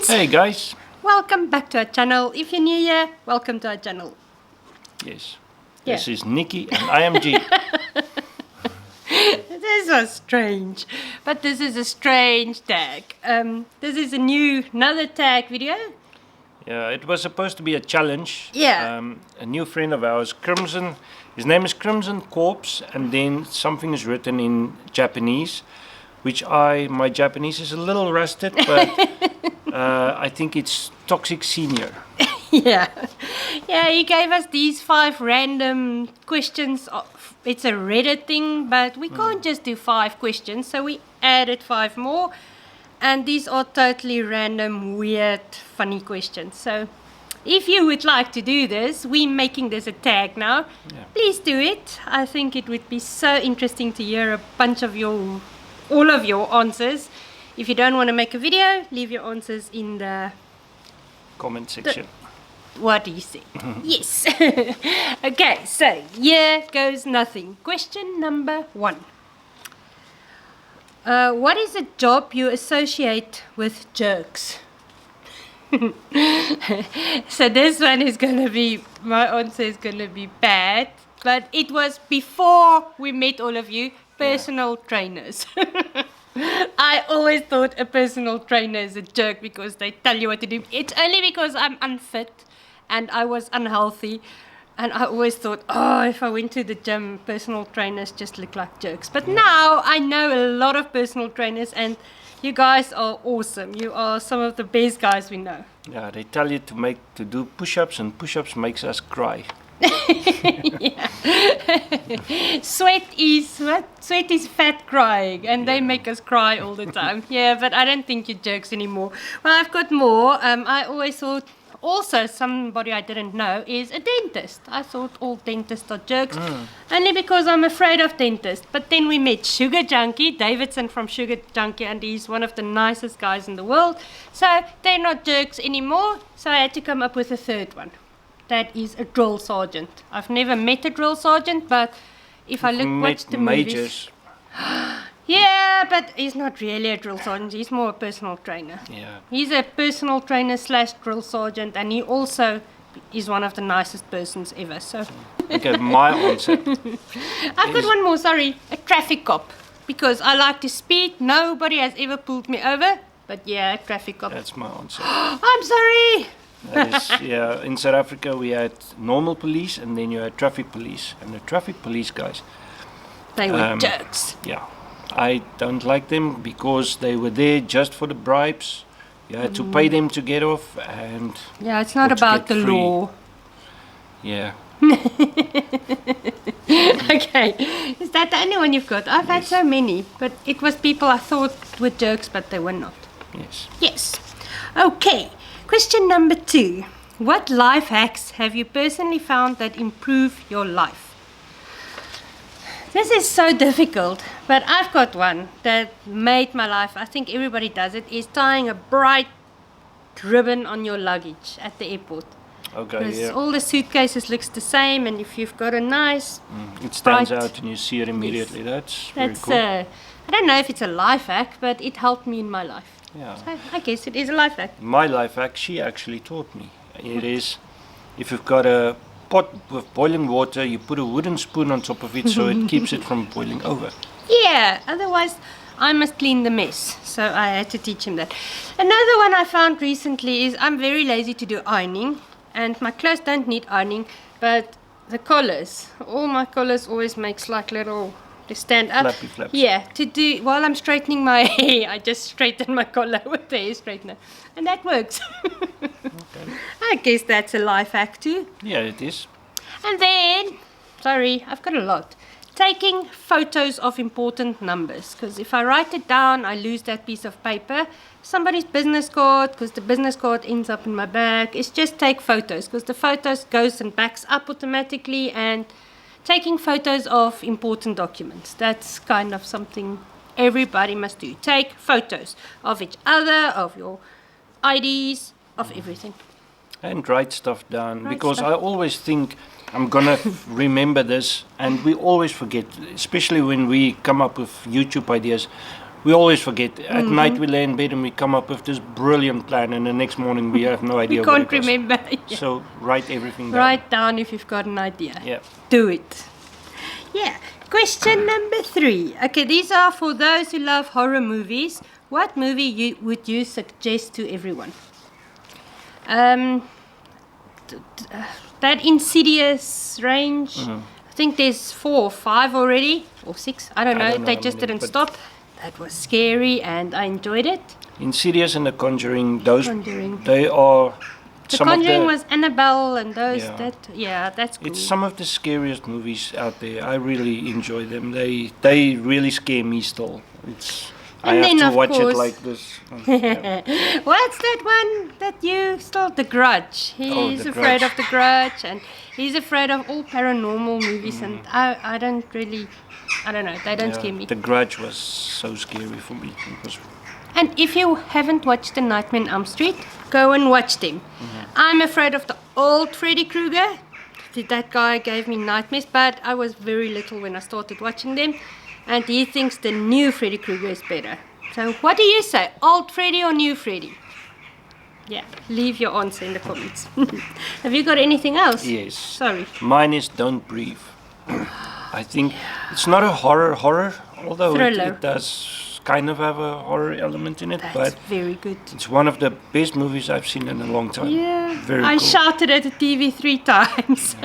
friends! Hey guys! Welcome back to our channel. If you're new here, welcome to our channel. Yes. Yeah. This is Nikki and I am G. This was strange, but this is a strange tag. This is another tag video. Yeah, it was supposed to be a challenge. Yeah. A new friend of ours, Crimson, his name is Crimson Corpse, and then something is written in Japanese, which my Japanese is a little rusted, but I think it's Toxic Senior. Yeah, he gave us these 5 random questions. It's a Reddit thing, but we can't just do 5 questions, so we added 5 more. And these are totally random, weird, funny questions. So if you would like to do this, we're making this a tag now. Yeah. Please do it. I think it would be so interesting to hear a bunch of all of your answers. If you don't want to make a video, leave your answers in the Comment section. what you say. Yes. Okay, so here goes nothing. Question number 1. What is a job you associate with jerks? So this one is going to be, my answer is going to be bad. But it was before we met all of you, personal trainers. I always thought a personal trainer is a jerk because they tell you what to do. It's only because I'm unfit and I was unhealthy. And I always thought, if I went to the gym, personal trainers just look like jerks. But now I know a lot of personal trainers and you guys are awesome. You are some of the best guys we know. Yeah, they tell you to do push-ups, and push-ups makes us cry. Yeah. Sweat is fat crying, and they make us cry all the time. Yeah, but I don't think you're jerks anymore. Well, I've got more. I always thought also somebody I didn't know is a dentist. I thought all dentists are jerks, only because I'm afraid of dentists. But then we met Sugar Junkie, Davidson from Sugar Junkie, and he's one of the nicest guys in the world. So they're not jerks anymore, so I had to come up with a third one. That is a drill sergeant. I've never met a drill sergeant, but if I watch the movies... Yeah, but he's not really a drill sergeant. He's more a personal trainer. Yeah. He's a personal trainer / drill sergeant, and he also is one of the nicest persons ever. So. Okay, my answer. I've got one more. Sorry, a traffic cop, because I like to speed. Nobody has ever pulled me over, but yeah, a traffic cop. That's my answer. I'm sorry. That is, yeah, in South Africa we had normal police and then you had traffic police. And the traffic police guys, They were jerks. yeah, I don't like them because they were there just for the bribes. You had to pay them to get off, and Yeah, it's not or to about get the free. law. Yeah. Okay, is that the only one you've got? I've had so many, but it was people I thought were jerks, but they were not. Yes. Yes. Okay, question number 2. What life hacks have you personally found that improve your life? This is so difficult, but I've got one that made my life, I think everybody does it, is tying a bright ribbon on your luggage at the airport. Okay, Because yeah. all the suitcases looks the same, and if you've got a nice... It stands bright- out and you see it immediately. That's very That's, cool. I don't know if it's a life hack, but it helped me in my life. Yeah. So I guess it is a life hack. My life hack, she actually taught me. It is, if you've got a pot with boiling water, you put a wooden spoon on top of it so it keeps it from boiling over. Yeah, otherwise I must clean the mess. So I had to teach him that. Another one I found recently is I'm very lazy to do ironing, and my clothes don't need ironing, but the collars, all my collars always makes like little, they stand up. Flappy flaps. Yeah, to do, while I'm straightening my hair, I just straighten my collar with the hair straightener, and that works. Okay. I guess that's a life hack too. Yeah, it is. And then, sorry, I've got a lot. Taking photos of important numbers, because if I write it down, I lose that piece of paper. Somebody's business card, because the business card ends up in my bag. It's just take photos, because the photos goes and backs up automatically, and taking photos of important documents. That's kind of something everybody must do. Take photos of each other, of your IDs, of everything. And write stuff down, Write because stuff. I always think I'm gonna remember this, and we always forget, especially when we come up with YouTube ideas. we always forget. At night we lay in bed and we come up with this brilliant plan, and the next morning we have no idea You what can't it was. remember. So write everything down. Write down if you've got an idea. Yeah. Do it. Yeah. Question number 3. Okay, these are for those who love horror movies. What movie would you suggest to everyone? That Insidious range. I think there's 4 or 5 already, or 6. I don't know. They just didn't stop. That was scary, and I enjoyed it. Insidious and The Conjuring, those Conjuring. they are. The some Conjuring of the, was Annabelle and those. Yeah. That's cool. It's some of the scariest movies out there. I really enjoy them. They really scare me still. I And have then, to watch course, it like this. Yeah. What's that one that you stole? The Grudge. He's The afraid Grudge. of The Grudge, and he's afraid of all paranormal movies. And I don't really, I don't know. They don't scare me. The Grudge was so scary for me. It was, And if you haven't watched The Nightmare on Elm Street, go and watch them. I'm afraid of the old Freddy Krueger. That guy gave me nightmares, but I was very little when I started watching them. And he thinks the new Freddy Krueger is better. So what do you say? Old Freddy or new Freddy? Yeah, leave your answer in the comments. Have you got anything else? yes. Sorry. Mine is Don't Breathe. I think it's not a horror, although Thriller. it does kind of have a horror element in it, That's but very good. it's one of the best movies I've seen in a long time. Yeah, Very I cool. shouted at the TV 3 times.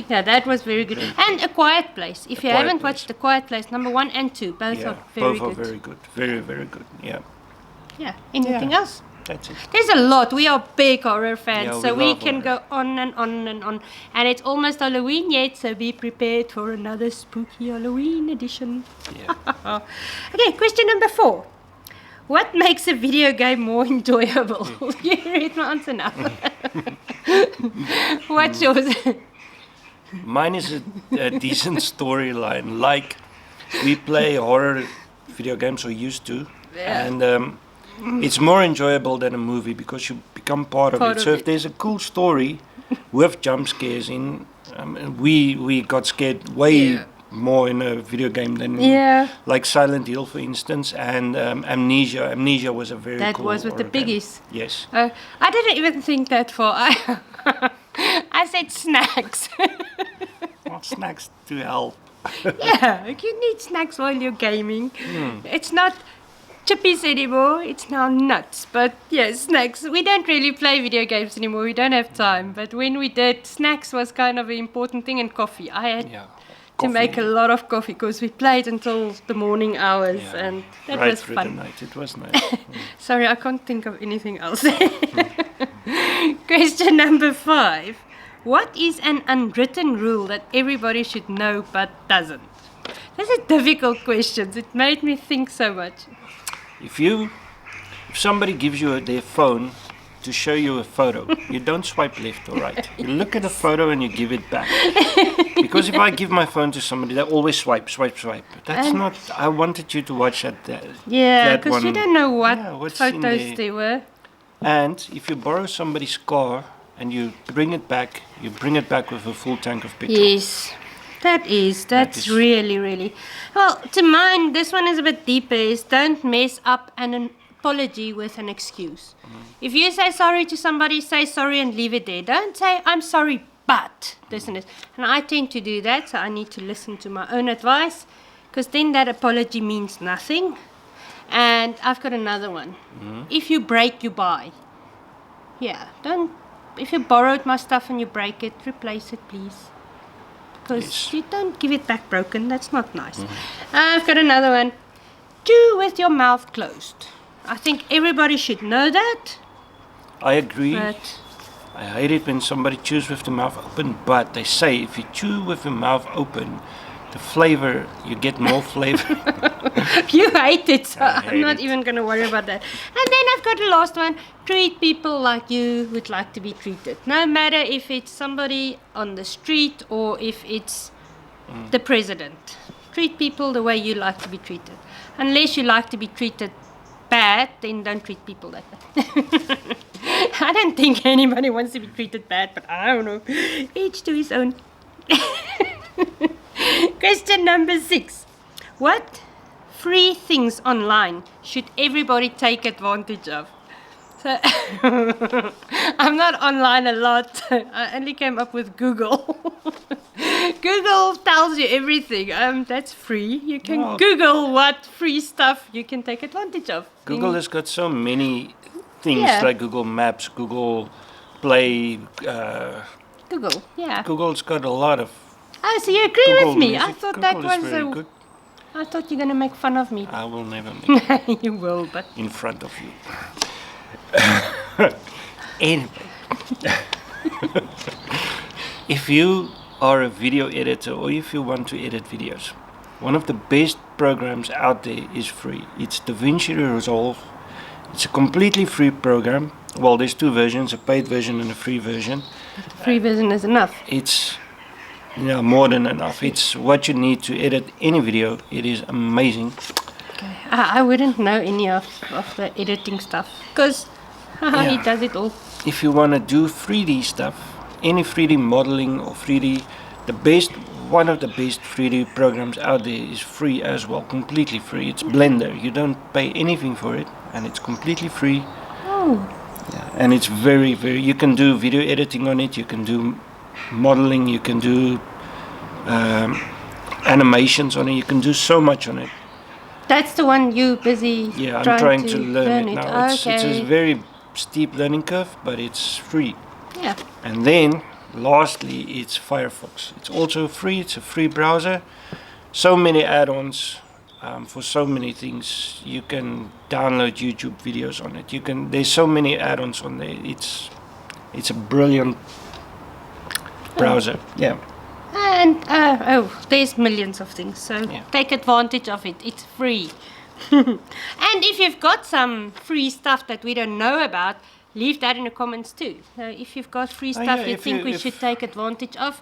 Yeah, that was very good. And A Quiet Place. If you Quiet haven't Place. watched The Quiet Place, number 1 and 2, both Yeah, are very both good. are very good. Very, very good. Yeah, Yeah, anything else? that's it. There's a lot. We are big horror fans, Yeah, so we we love can horror. go on and on and on. And it's almost Halloween yet, so be prepared for another spooky Halloween edition. Yeah. Okay, question number 4. What makes a video game more enjoyable? You read my answer now. What's yours? Mine is a decent storyline. Like, we play horror video games, or used to, and it's more enjoyable than a movie because you become part of it. So if there's a cool story with jump scares in, we got scared way more in a video game than in, like Silent Hill, for instance, and Amnesia. Amnesia was a very That cool was with the horror game. piggies. Yes. I didn't even think that far. I said snacks. Well, snacks to help. Yeah, you need snacks while you're gaming. It's not chippies anymore, it's now nuts. But yeah, snacks. We don't really play video games anymore, we don't have time. But when we did, snacks was kind of an important thing, and coffee. I had to make a lot of coffee because we played until the morning hours, and that right was through fun. the night. It was nice. Sorry, I can't think of anything else. Question number 5. What is an unwritten rule that everybody should know but doesn't? These are difficult questions. It made me think so much. If somebody gives you their phone to show you a photo, you don't swipe left or right. You look at the photo and you give it back. Because if I give my phone to somebody, they always swipe. That's not. I wanted you to watch that. Yeah, that because you one. don't know what what's in photos there. they were. And if you borrow somebody's car and you bring it back with a full tank of petrol. Yes, that's really, really. Well, to mine, this one is a bit deeper, is don't mess up an apology with an excuse. If you say sorry to somebody, say sorry and leave it there. Don't say, I'm sorry, but this and this. And I tend to do that, so I need to listen to my own advice, because then that apology means nothing. And I've got another one. If you break, you buy. Yeah, if you borrowed my stuff and you break it, replace it, please. Because you don't give it back broken. That's not nice. I've got another one. Chew with your mouth closed. I think everybody should know that. I agree. But I hate it when somebody chews with the mouth open, but they say if you chew with your mouth open, the flavor, you get more flavor. you hate it, so I I'm hate not it. even going to worry about that. And then I've got the last one. Treat people like you would like to be treated. No matter if it's somebody on the street or if it's the president. Treat people the way you like to be treated. Unless you like to be treated bad, then don't treat people like that. I don't think anybody wants to be treated bad, but I don't know. Each to his own. Question number 6. What free things online should everybody take advantage of? So I'm not online a lot. I only came up with Google. Google tells you everything. That's free. You can Google what free stuff you can take advantage of. Google has got so many things Yeah. like Google Maps, Google Play. Google, yeah. Google's got a lot of. Oh, so you agree Google with me? I Music. thought Google that is was very good. I thought you're gonna make fun of me. I will never make You will, but in front of you. Anyway, if you are a video editor or if you want to edit videos, one of the best programs out there is free. It's DaVinci Resolve. It's a completely free program. Well, there's two versions, a paid version and a free version. free version is enough. It's more than enough. It's what you need to edit any video. It is amazing. Okay. I wouldn't know any of the editing stuff because he does it all. If you want to do 3D stuff, any 3D modeling or 3D, one of the best 3D programs out there is free as well, completely free. It's Blender. You don't pay anything for it, and it's completely free. Oh. Yeah, and it's very, very. You can do video editing on it. You can do modeling. You can do animations on it. You can do so much on it. That's the one you busy. Yeah, I'm trying to learn it now. It's Okay. a very steep learning curve, but it's free. Yeah. And then, lastly, it's Firefox. It's also free. It's a free browser. So many add-ons for so many things. You can download YouTube videos on it. There's so many add-ons on there. It's a brilliant browser. Yeah. And there's millions of things. So take advantage of it. It's free. And if you've got some free stuff that we don't know about, leave that in the comments too. So if you've got free stuff you think we should take advantage of,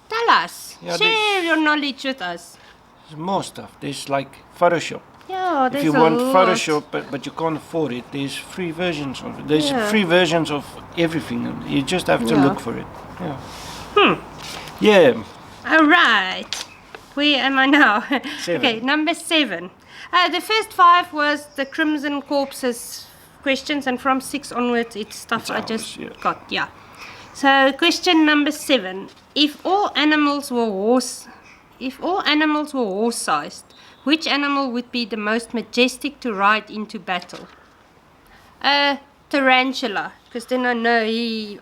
tell us. Yeah, Share your knowledge with us. There's more stuff. There's like Photoshop. Yeah, there's If you a want lot. Photoshop but you can't afford it, there's free versions of it. There's free versions of everything. You just have to look for it. Yeah. Yeah. All right. Where am I now? 7. Okay, number 7. The first 5 was the Crimson Corpses questions, and from 6 onwards it's stuff It's I ours, just yeah. got. Yeah. So question number 7: If all animals were horse-sized, which animal would be the most majestic to ride into battle? Tarantula, because then I know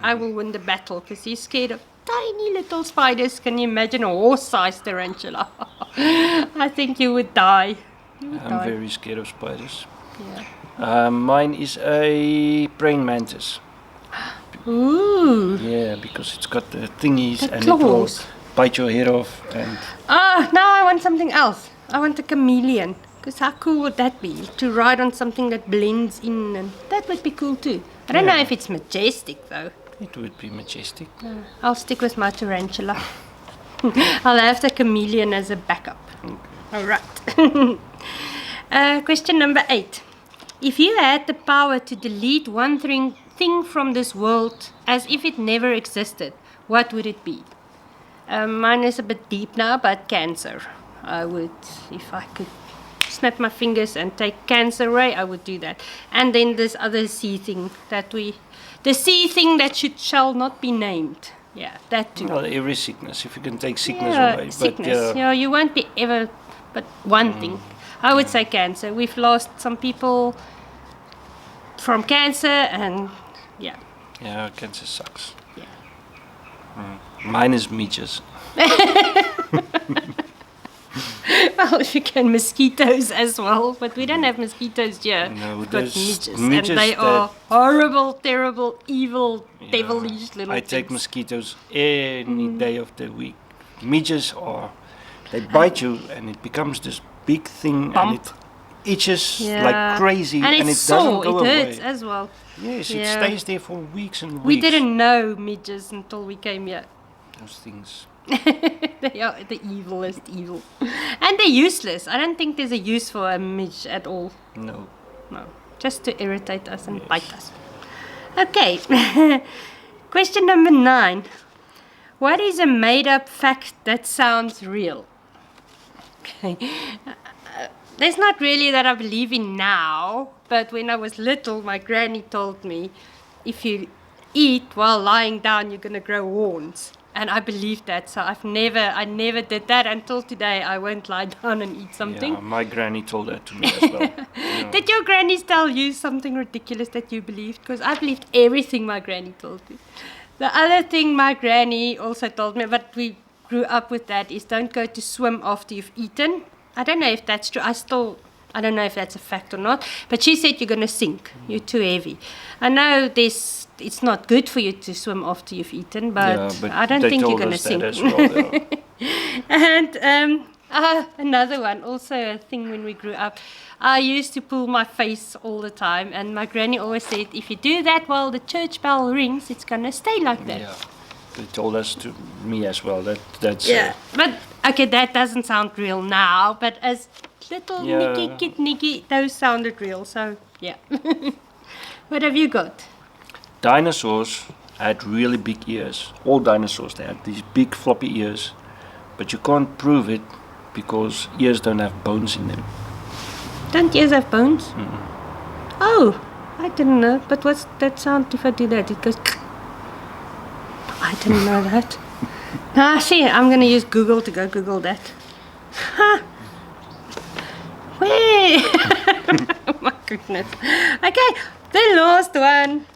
I will win the battle because he's scared of tiny little spiders. Can you imagine a horse-sized tarantula? I think you would die. I'm very scared of spiders. Yeah. Mine is a praying mantis. Ooh. Yeah, because it's got the thingies The and it will claws. bite your head off. And Now I want something else. I want a chameleon. Because how cool would that be? To ride on something that blends in, and that would be cool too. I don't know if it's majestic though. it would be majestic. I'll stick with my tarantula. I'll have the chameleon as a backup. Alright. Question number 8. If you had the power to delete one thing from this world as if it never existed, what would it be? Mine is a bit deep now, but cancer. I would, if I could snap my fingers and take cancer away, I would do that. And then this other sea thing the sea thing that shall not be named. Yeah, that too. Well, every sickness, if you can take sickness away. Sickness. But, You won't be ever, but one thing. I would say cancer. We've lost some people from cancer, and yeah. yeah, cancer sucks. Yeah. Mine is midges. Well, if you can, mosquitoes as well, but we don't have mosquitoes here. No, We've got there's midges, midges and they are horrible, terrible, evil, devilish little I things. take mosquitoes any day of the week. Midges they bite you and it becomes this big thing Bump. and it itches Yeah. like crazy and it it's doesn't sore. go It away. hurts as well. Yes, it Yeah. stays there for weeks and weeks. We didn't know midges until we came here. Those things. They are the evilest evil. And they're useless. I don't think there's a use for a midge at all. No. No. Just to irritate us and Yes. bite us. Okay. Question number 9. What is a made-up fact that sounds real? Okay. there's not really that I believe in now, but when I was little, my granny told me, if you eat while lying down, you're gonna grow horns. And I believed that, so I never did that until today. I won't lie down and eat something. Yeah, my granny told that to me as well. Yeah. Did your grannies tell you something ridiculous that you believed? Because I believed everything my granny told me. The other thing my granny also told me, but we grew up with that, is don't go to swim after you've eaten. I don't know if that's true. I don't know if that's a fact or not. But she said you're going to sink. You're too heavy. I know it's not good for you to swim after you've eaten, but I don't think you're going to sink. As well, And another one, also a thing when we grew up, I used to pull my face all the time, and my granny always said, if you do that while the church bell rings, it's going to stay like that. Yeah, they told us to me as well. That's But okay, that doesn't sound real now, but as little Nicky, those sounded real. So yeah. What have you got? Dinosaurs had really big ears. All dinosaurs, they had these big floppy ears, but you can't prove it because ears don't have bones in them. Don't ears have bones? Oh, I didn't know. But what's that sound if I do that? It goes. I didn't know that. See, I'm going to use Google to go Google that. Ha! Wait! Oh my goodness. Okay, the last one.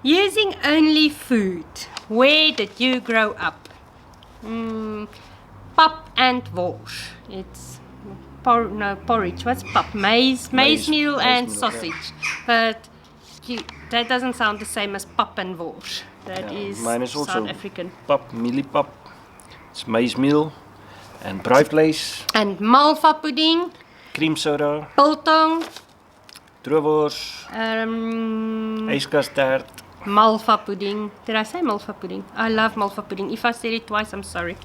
Using only food. Where did you grow up? Pap and wors. It's porridge. What's pap? Maize meal and sausage. But that doesn't sound the same as pap and wors. That is mine is also South African. Pap, mieliepap. It's maize meal and braaivleis. And malva pudding. Cream soda. Biltong. Droewors. Ijskastaart. Malva pudding. Did I say malva pudding? I love malva pudding. If I said it twice, I'm sorry.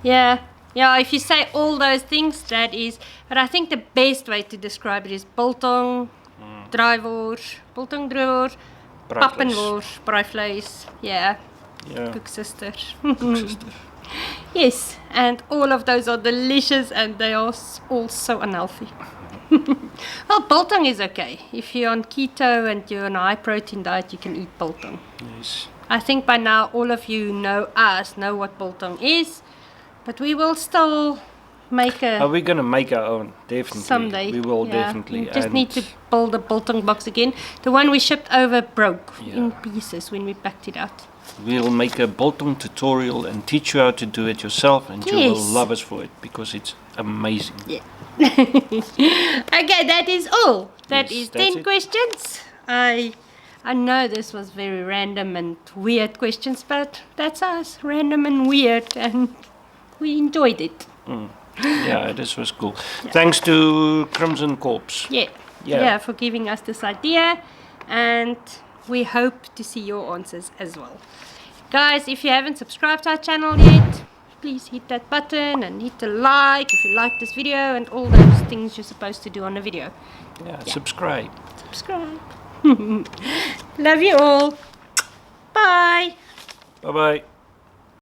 Yeah, if you say all those things, that is. But I think the best way to describe it is biltong, draaivors, biltong droewors, pap and wors, braaivleis. Yeah. Cook sister. Yes, and all of those are delicious, and they are all so unhealthy. Well, biltong is okay. If you're on keto and you're on a high protein diet, you can eat biltong. Yes. I think by now all of you know what biltong is, but we will still make Are we going to make our own? Definitely. Someday. We will definitely. We just need to build a biltong box again. The one we shipped over broke in pieces when we packed it out. We'll make a biltong tutorial and teach you how to do it yourself, and you will love us for it because it's amazing. Yeah. Okay, that is all. That is 10 questions. I know this was very random and weird questions, but that's us, random and weird, and we enjoyed it. Yeah, this was cool. Yeah. Thanks to Crimson Corps. Yeah, for giving us this idea, and we hope to see your answers as well. Guys, if you haven't subscribed to our channel yet, please hit that button and hit the like if you like this video and all those things you're supposed to do on a video. Yeah. Subscribe. Love you all. Bye. Bye-bye.